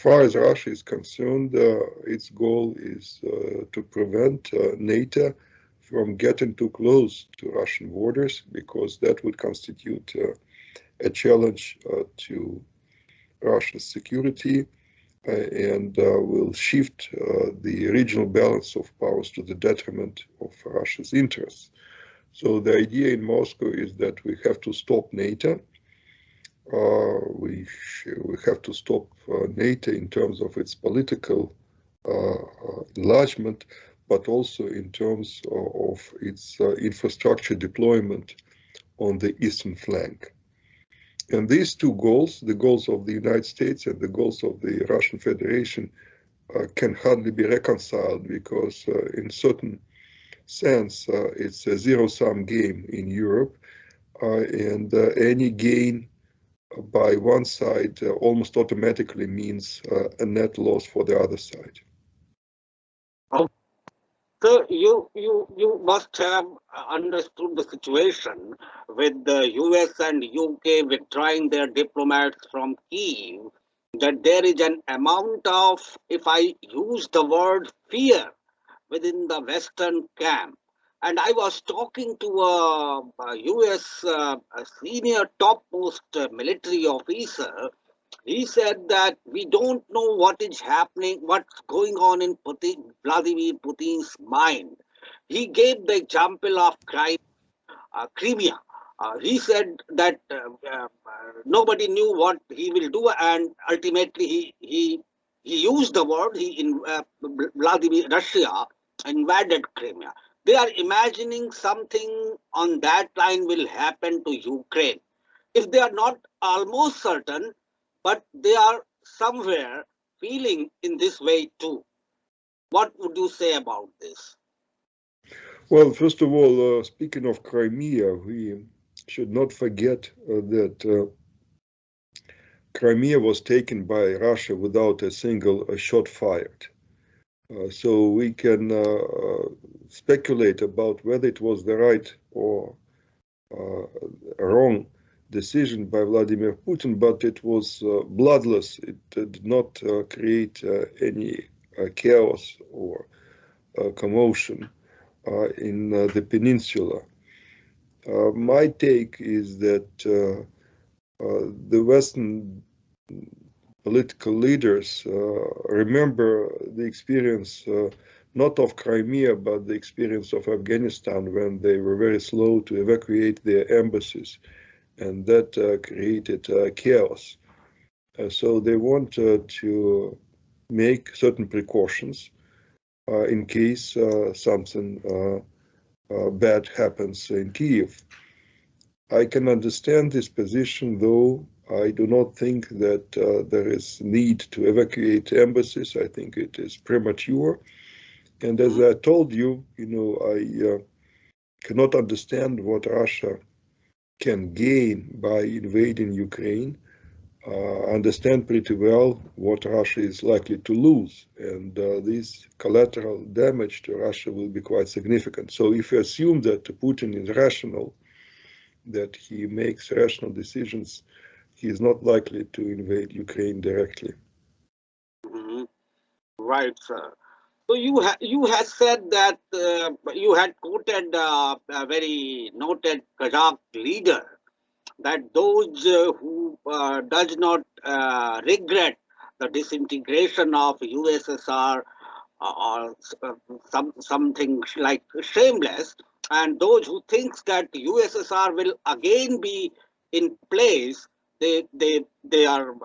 far as Russia is concerned, its goal is to prevent NATO from getting too close to Russian borders, because that would constitute a challenge to Russia's security and will shift the regional balance of powers to the detriment of Russia's interests. So the idea in Moscow is that we have to stop NATO. We have to stop NATO in terms of its political enlargement, but also in terms of its infrastructure deployment on the eastern flank. And these two goals, the goals of the United States and the goals of the Russian Federation, can hardly be reconciled, because in certain sense it's a zero-sum game in Europe, and any gain by one side almost automatically means a net loss for the other side. So you must have understood the situation with the US and UK withdrawing their diplomats from Kyiv, that there is an amount of, if I use the word, fear within the Western camp. And I was talking to a US a senior topmost military officer. He said that we don't know what is happening, what's going on in Vladimir Putin's mind. He gave the example of Crimea. He said that nobody knew what he will do, and ultimately he used the word, Russia invaded Crimea. They are imagining something on that line will happen to Ukraine. If they are not almost certain, but they are somewhere feeling in this way too. What would you say about this? Well, first of all, speaking of Crimea, we should not forget that Crimea was taken by Russia without a single shot fired. So we can speculate about whether it was the right or wrong decision by Vladimir Putin, but it was bloodless. It did not create any chaos or commotion in the peninsula. My take is that the Western political leaders remember the experience not of Crimea, but the experience of Afghanistan, when they were very slow to evacuate their embassies, and that created chaos. So they want to make certain precautions in case something bad happens in Kyiv. I can understand this position, though I do not think that there is need to evacuate embassies. I think it is premature. And as I told you, I cannot understand what Russia can gain by invading Ukraine. I understand pretty well what Russia is likely to lose, and this collateral damage to Russia will be quite significant. So if you assume that Putin is rational, that he makes rational decisions, he is not likely to invade Ukraine directly. Mm-hmm. Right, sir. So you had said that you had quoted a very noted Kazakh leader, that those who does not regret the disintegration of USSR or something like shameless, and those who thinks that USSR will again be in place, they are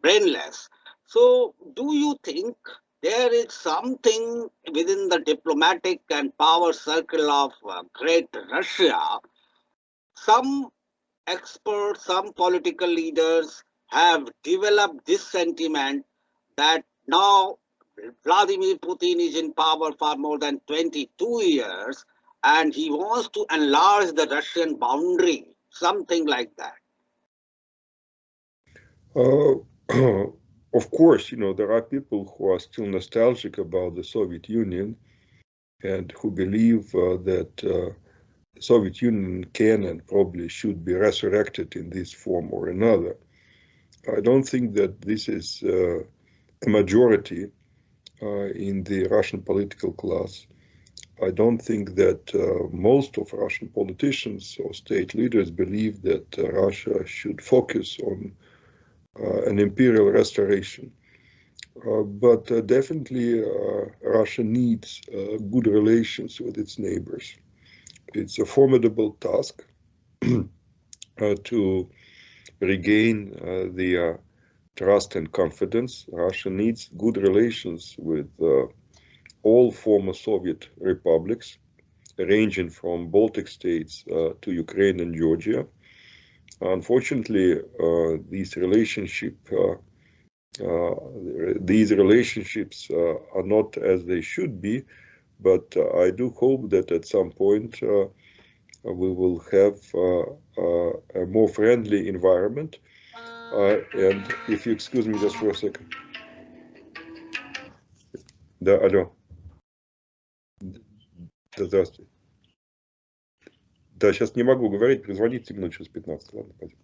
brainless. So do you think there is something within the diplomatic and power circle of Great Russia? Some experts, some political leaders have developed this sentiment that now Vladimir Putin is in power for more than 22 years and he wants to enlarge the Russian boundary, something like that. Of course, there are people who are still nostalgic about the Soviet Union and who believe that the Soviet Union can and probably should be resurrected in this form or another. I don't think that this is a majority in the Russian political class. I don't think that most of Russian politicians or state leaders believe that Russia should focus on an imperial restoration. But definitely Russia needs good relations with its neighbors. It's a formidable task to regain the trust and confidence. Russia needs good relations with all former Soviet republics, ranging from Baltic states to Ukraine and Georgia. Unfortunately, these relationships are not as they should be, but I do hope that at some point we will have a more friendly environment. And if you excuse me just for a second. Да, алло. Да, здравствуйте. Да, сейчас не могу говорить, позвоните минут через 15. Ладно, пойдем.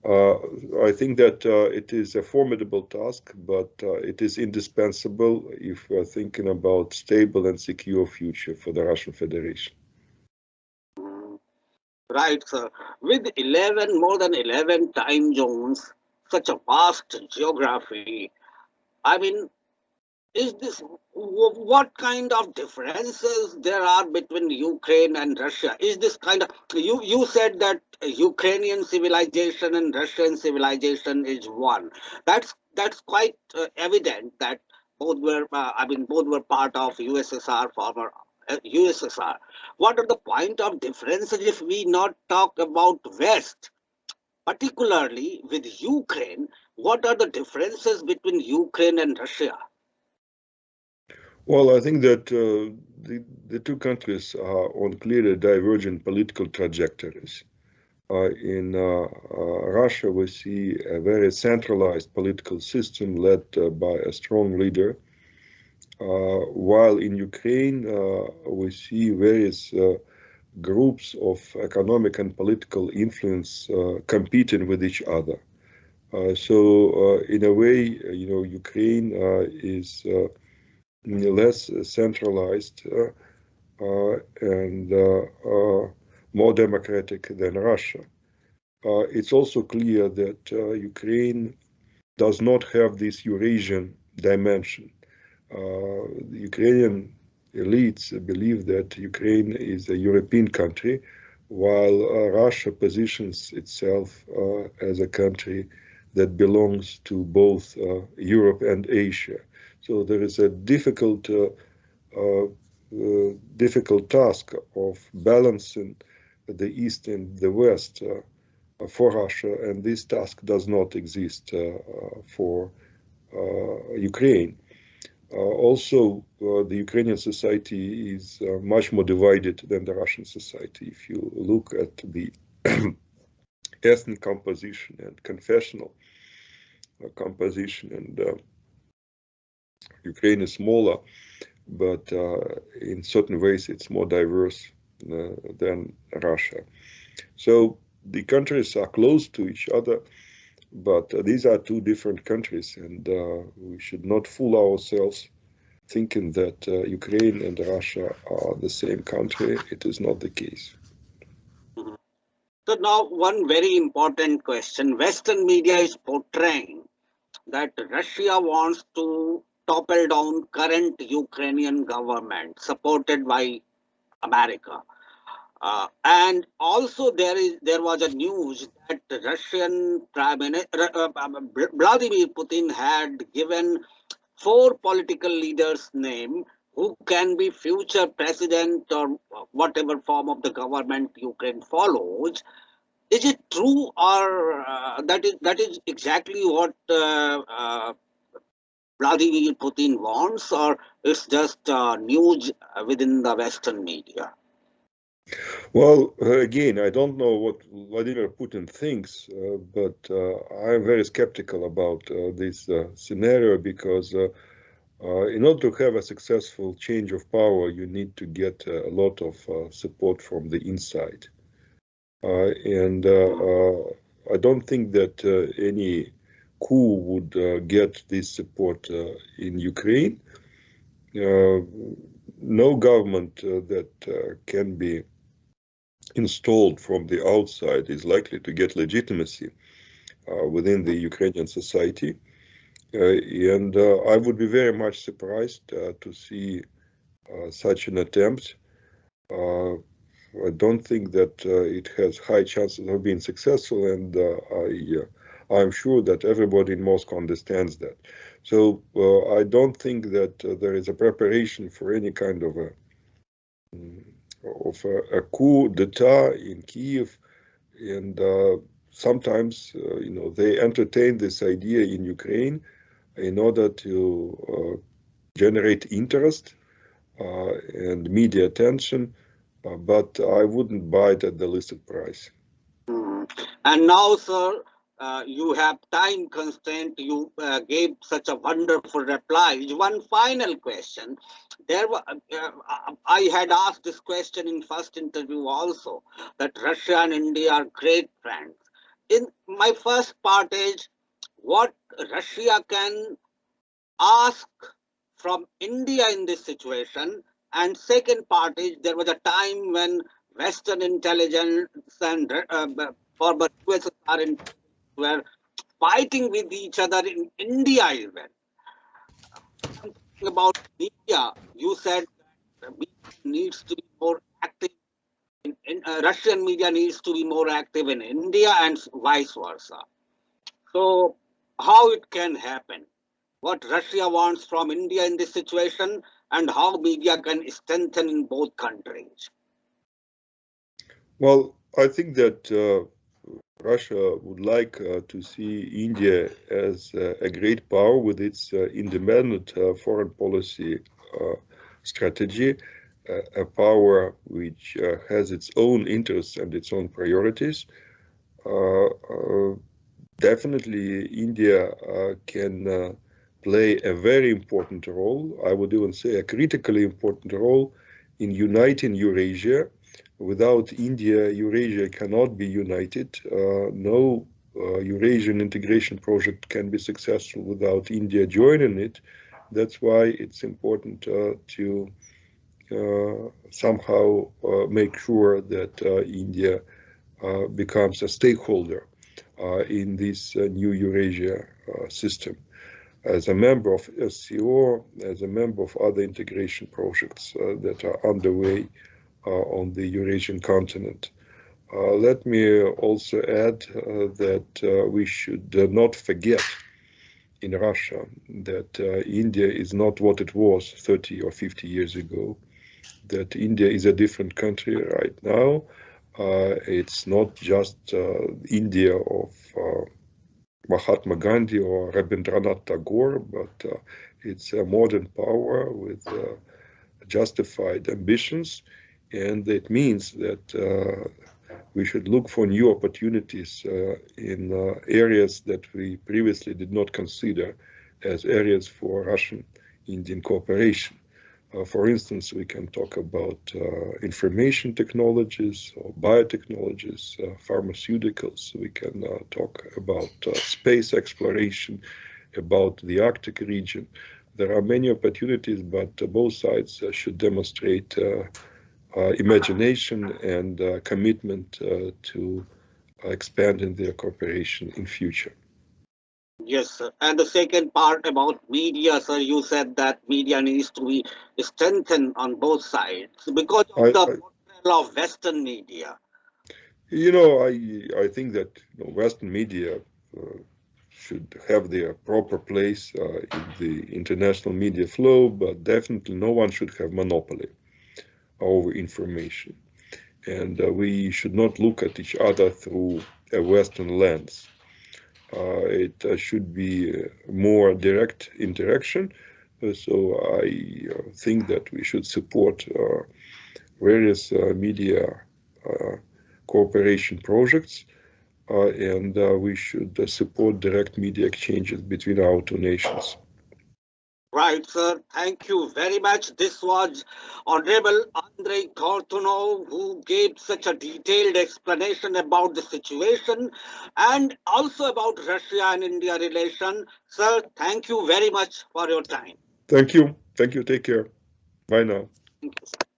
I think that it is a formidable task, but it is indispensable if we are thinking about stable and secure future for the Russian Federation. Right, sir. With more than 11 time zones, such a vast geography, I mean, is this what kind of differences there are between Ukraine and Russia? Is this kind of you said that Ukrainian civilization and Russian civilization is one. That's quite evident that both were both were part of USSR, former USSR. What are the point of differences if we not talk about West, particularly with Ukraine? What are the differences between Ukraine and Russia? Well, I think that the two countries are on clearly divergent political trajectories. In Russia, we see a very centralized political system led by a strong leader, while in Ukraine, we see various groups of economic and political influence competing with each other. So, in a way, Ukraine is less centralized and more democratic than Russia. It's also clear that Ukraine does not have this Eurasian dimension. The Ukrainian elites believe that Ukraine is a European country, while Russia positions itself as a country that belongs to both Europe and Asia. So there is a difficult task of balancing the East and the West for Russia, and this task does not exist for Ukraine. Also, the Ukrainian society is much more divided than the Russian society. If you look at the ethnic composition and confessional composition, and Ukraine is smaller, but in certain ways it's more diverse than Russia. So the countries are close to each other, but these are two different countries, and we should not fool ourselves thinking that Ukraine and Russia are the same country. It is not the case. So now one very important question. Western media is portraying that Russia wants to topple down current Ukrainian government supported by America. And also there was a news that Russian Prime Minister Vladimir Putin had given 4 political leaders' name who can be future president or whatever form of the government Ukraine follows. Is it true, or that is exactly what Vladimir Putin wants, or it's just news within the Western media? Well, again, I don't know what Vladimir Putin thinks, but I'm very skeptical about this scenario, because in order to have a successful change of power, you need to get a lot of support from the inside. And I don't think that any coup would get this support in Ukraine. No government that can be installed from the outside is likely to get legitimacy within the Ukrainian society. And I would be very much surprised to see such an attempt. I don't think that it has high chances of being successful, and I'm sure that everybody in Moscow understands that. So I don't think that there is a preparation for any kind of a coup d'etat in Kiev, and sometimes they entertain this idea in Ukraine in order to generate interest and media attention, but I wouldn't buy it at the listed price. And now, sir, you have time constraint. You gave such a wonderful reply. One final question. I had asked this question in first interview also, that Russia and India are great friends. In my first part is, what Russia can ask from India in this situation, and second part is, there was a time when Western intelligence and former USSR were fighting with each other in India even. Something about media, you said that media needs to be more active. Russian media needs to be more active in India and vice versa. So how it can happen? What Russia wants from India in this situation, and how media can strengthen in both countries? Well, I think that Russia would like to see India as a great power with its independent foreign policy strategy, a power which has its own interests and its own priorities. Definitely, India can play a very important role, I would even say a critically important role, in uniting Eurasia. Without India, Eurasia cannot be united. No Eurasian integration project can be successful without India joining it. That's why it's important to somehow make sure that India becomes a stakeholder in this new Eurasia system, as a member of SCO, as a member of other integration projects that are underway on the Eurasian continent. Let me also add that we should not forget in Russia that India is not what it was 30 or 50 years ago, that India is a different country right now. It's not just India of Mahatma Gandhi or Rabindranath Tagore, but it's a modern power with justified ambitions, and it means that we should look for new opportunities in areas that we previously did not consider as areas for Russian-Indian cooperation. For instance, we can talk about information technologies or biotechnologies, pharmaceuticals. We can talk about space exploration, about the Arctic region. There are many opportunities, but both sides should demonstrate imagination and commitment to expanding their cooperation in future. Yes, sir. And the second part about media, sir, you said that media needs to be strengthened on both sides because of the portrayal of Western media. I think that Western media should have their proper place in the international media flow, but definitely no one should have monopoly over information. And we should not look at each other through a Western lens. It should be more direct interaction. So I think that we should support various media cooperation projects, and we should support direct media exchanges between our two nations. Right, sir. Thank you very much. This was Honorable Andrey Kortunov, who gave such a detailed explanation about the situation and also about Russia and India relation. Sir, thank you very much for your time. Thank you. Thank you. Take care. Bye now. Thank you, sir.